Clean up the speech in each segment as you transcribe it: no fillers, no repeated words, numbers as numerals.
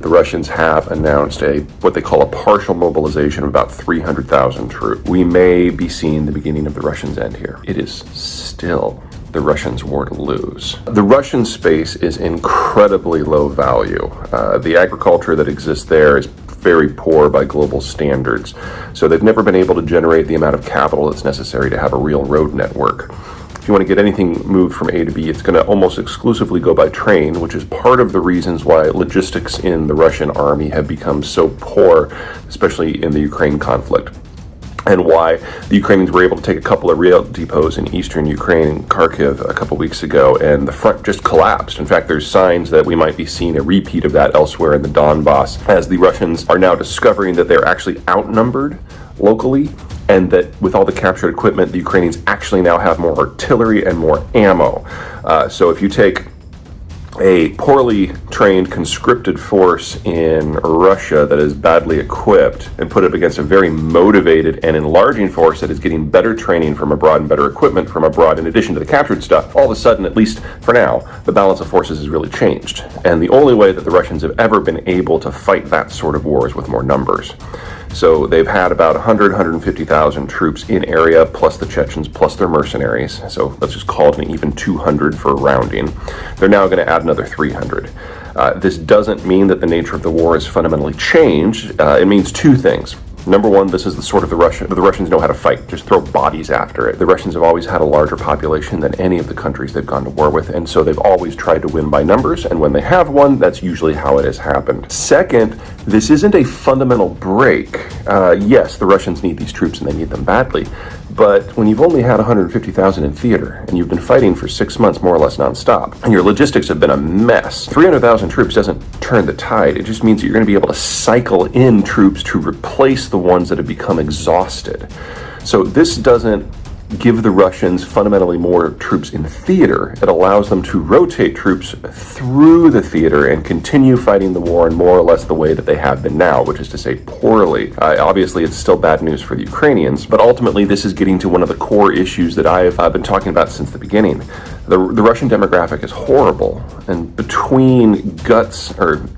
the Russians have announced what they call a partial mobilization of about 300,000 troops. We may be seeing the beginning of the Russians' end here. It is still the Russians' war to lose. The Russian space is incredibly low value. The agriculture that exists there is very poor by global standards, so they've never been able to generate the amount of capital that's necessary to have a real road network. If you want to get anything moved from A to B, it's going to almost exclusively go by train, which is part of the reasons why logistics in the Russian army have become so poor, especially in the Ukraine conflict, and why the Ukrainians were able to take a couple of rail depots in eastern Ukraine, Kharkiv, a couple weeks ago, and the front just collapsed. In fact, there's signs that we might be seeing a repeat of that elsewhere in the Donbass, as the Russians are now discovering that they're actually outnumbered locally, and that with all the captured equipment, the Ukrainians actually now have more artillery and more ammo. So if you take a poorly trained, conscripted force in Russia that is badly equipped and put it up against a very motivated and enlarging force that is getting better training from abroad and better equipment from abroad in addition to the captured stuff, all of a sudden, at least for now, the balance of forces has really changed. And the only way that the Russians have ever been able to fight that sort of war is with more numbers. So they've had about 150,000 troops in area, plus the Chechens, plus their mercenaries. So let's just call it an even 200 for rounding. They're now going to add another 300. This doesn't mean that the nature of the war has fundamentally changed. It means two things. Number one, this is the sort of the Russians know how to fight. Just throw bodies after it. The Russians have always had a larger population than any of the countries they've gone to war with, and so they've always tried to win by numbers, and when they have won, that's usually how it has happened. Second, this isn't a fundamental break. Yes, the Russians need these troops and they need them badly, but when you've only had 150,000 in theater, and you've been fighting for 6 months more or less nonstop, and your logistics have been a mess, 300,000 troops doesn't turn the tide. It just means that you're going to be able to cycle in troops to replace the ones that have become exhausted. So this doesn't give the Russians fundamentally more troops in theater. It allows them to rotate troops through the theater and continue fighting the war in more or less the way that they have been now, which is to say poorly. Obviously, it's still bad news for the Ukrainians, but ultimately this is getting to one of the core issues that I've been talking about since the beginning. The Russian demographic is horrible, and between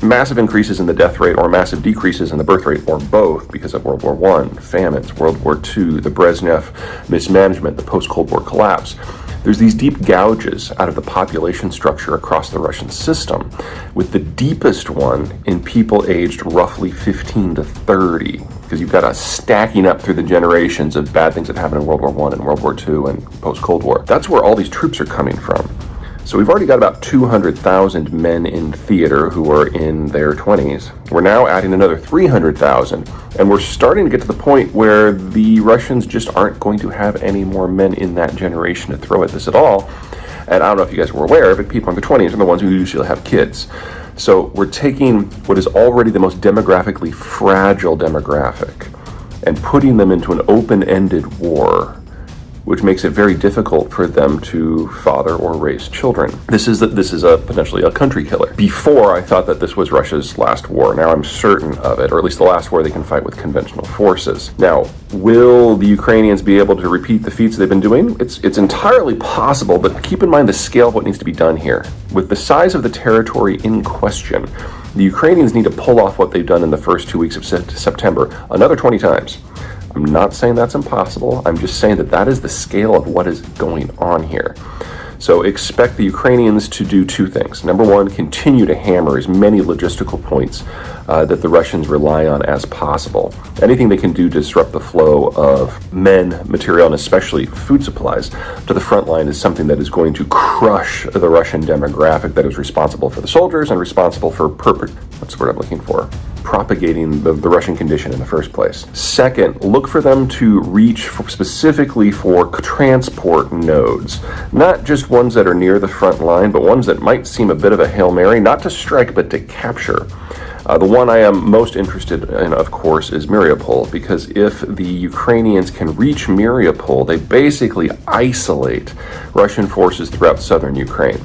massive increases in the death rate or massive decreases in the birth rate, or both, because of World War I, famines, World War II, the Brezhnev mismanagement, the post-Cold War collapse, there's these deep gouges out of the population structure across the Russian system, with the deepest one in people aged roughly 15 to 30, because you've got a stacking up through the generations of bad things that happened in World War I and World War II and post-Cold War. That's where all these troops are coming from. So we've already got about 200,000 men in theater who are in their 20s. We're now adding another 300,000, and we're starting to get to the point where the Russians just aren't going to have any more men in that generation to throw at this at all. And I don't know if you guys were aware, but people in their 20s are the ones who usually have kids. So we're taking what is already the most demographically fragile demographic and putting them into an open-ended war, which makes it very difficult for them to father or raise children. This is potentially a country killer. Before, I thought that this was Russia's last war. Now I'm certain of it, or at least the last war they can fight with conventional forces. Now, will the Ukrainians be able to repeat the feats they've been doing? It's entirely possible, but keep in mind the scale of what needs to be done here. With the size of the territory in question, the Ukrainians need to pull off what they've done in the first 2 weeks of September another 20 times. I'm not saying that's impossible. I'm just saying that that is the scale of what is going on here. So expect the Ukrainians to do two things. Number one, continue to hammer as many logistical points that the Russians rely on as possible. Anything they can do to disrupt the flow of men, material, and especially food supplies to the front line is something that is going to crush the Russian demographic that is responsible for the soldiers and responsible for propagating the Russian condition in the first place. Second, look for them to reach specifically for transport nodes, not just ones that are near the front line, but ones that might seem a bit of a Hail Mary, not to strike, but to capture. The one I am most interested in, of course, is Mariupol, because if the Ukrainians can reach Mariupol, they basically isolate Russian forces throughout southern Ukraine.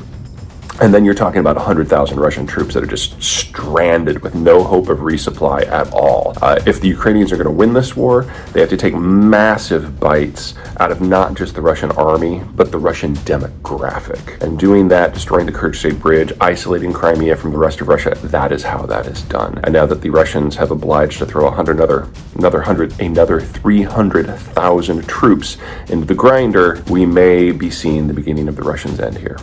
And then you're talking about 100,000 Russian troops that are just stranded with no hope of resupply at all. If the Ukrainians are going to win this war, they have to take massive bites out of not just the Russian army, but the Russian demographic. And doing that, destroying the Kerch State Bridge, isolating Crimea from the rest of Russia, that is how that is done. And now that the Russians have obliged to throw another 300,000 troops into the grinder, we may be seeing the beginning of the Russians' end here.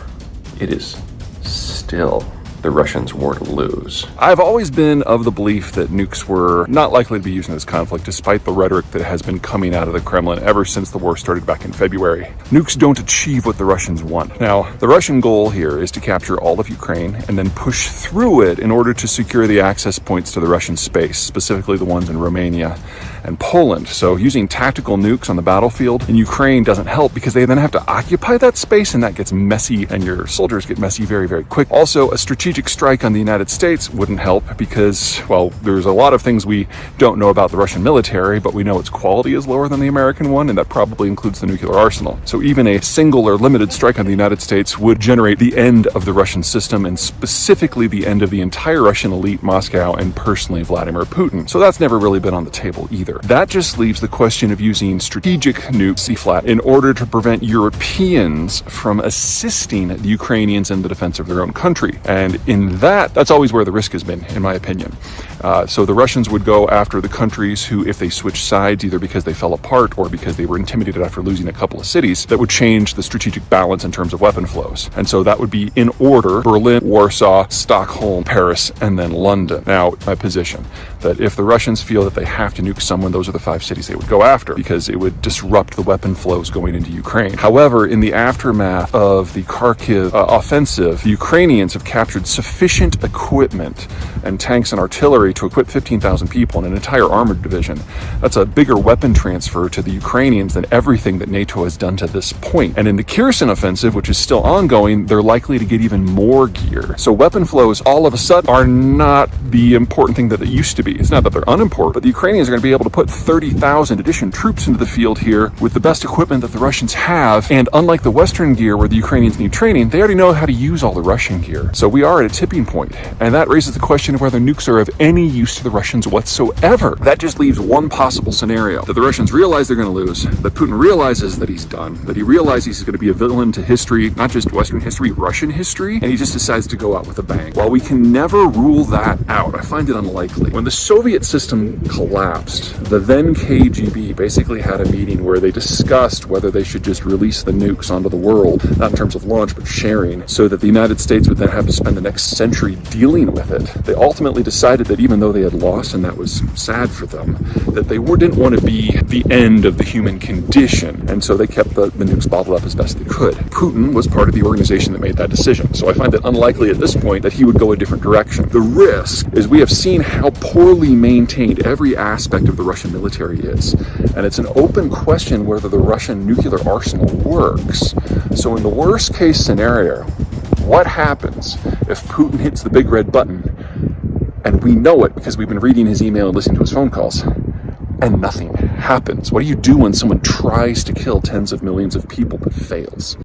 It is still the Russians' war to lose. I've always been of the belief that nukes were not likely to be used in this conflict, despite the rhetoric that has been coming out of the Kremlin ever since the war started back in February. Nukes don't achieve what the Russians want. Now, the Russian goal here is to capture all of Ukraine and then push through it in order to secure the access points to the Russian space, specifically the ones in Romania and Poland. So using tactical nukes on the battlefield in Ukraine doesn't help, because they then have to occupy that space, and that gets messy, and your soldiers get messy very, very quick. Also, a strategic strike on the United States wouldn't help, because, well, there's a lot of things we don't know about the Russian military, but we know its quality is lower than the American one, and that probably includes the nuclear arsenal. So even a single or limited strike on the United States would generate the end of the Russian system, and specifically the end of the entire Russian elite, Moscow, and personally Vladimir Putin. So that's never really been on the table either. That just leaves the question of using strategic nukes, C-flat, in order to prevent Europeans from assisting the Ukrainians in the defense of their own country. And in that's always where the risk has been, in my opinion. So the Russians would go after the countries who, if they switched sides, either because they fell apart or because they were intimidated after losing a couple of cities, that would change the strategic balance in terms of weapon flows. And so that would be in order: Berlin, Warsaw, Stockholm, Paris, and then London. Now, my position, that if the Russians feel that they have to nuke someone, those are the 5 cities they would go after, because it would disrupt the weapon flows going into Ukraine. However, in the aftermath of the Kharkiv offensive, the Ukrainians have captured sufficient equipment and tanks and artillery to equip 15,000 people in an entire armored division. That's a bigger weapon transfer to the Ukrainians than everything that NATO has done to this point. And in the Kherson offensive, which is still ongoing, they're likely to get even more gear. So weapon flows all of a sudden are not the important thing that they used to be. It's not that they're unimportant, but the Ukrainians are going to be able to put 30,000 additional troops into the field here with the best equipment that the Russians have. And unlike the Western gear where the Ukrainians need training, they already know how to use all the Russian gear. So we are at a tipping point, and that raises the question of whether nukes are of any use to the Russians whatsoever. That just leaves one possible scenario: that the Russians realize they're going to lose, that Putin realizes that he's done, that he realizes he's going to be a villain to history, not just Western history, Russian history, and he just decides to go out with a bang. While we can never rule that out, I find it unlikely. When the Soviet system collapsed, the then KGB basically had a meeting where they discussed whether they should just release the nukes onto the world, not in terms of launch, but sharing, so that the United States would then have to spend the next century dealing with it. They ultimately decided that even though they had lost, and that was sad for them, that they didn't want to be the end of the human condition, and so they kept the nukes bottled up as best they could. Putin was part of the organization that made that decision, so I find it unlikely at this point that he would go a different direction. The risk is we have seen how poorly maintained every aspect of the Russian military is, and it's an open question whether the Russian nuclear arsenal works. So in the worst case scenario, what happens if Putin hits the big red button, and we know it because we've been reading his email and listening to his phone calls, and nothing happens? What do you do when someone tries to kill tens of millions of people but fails?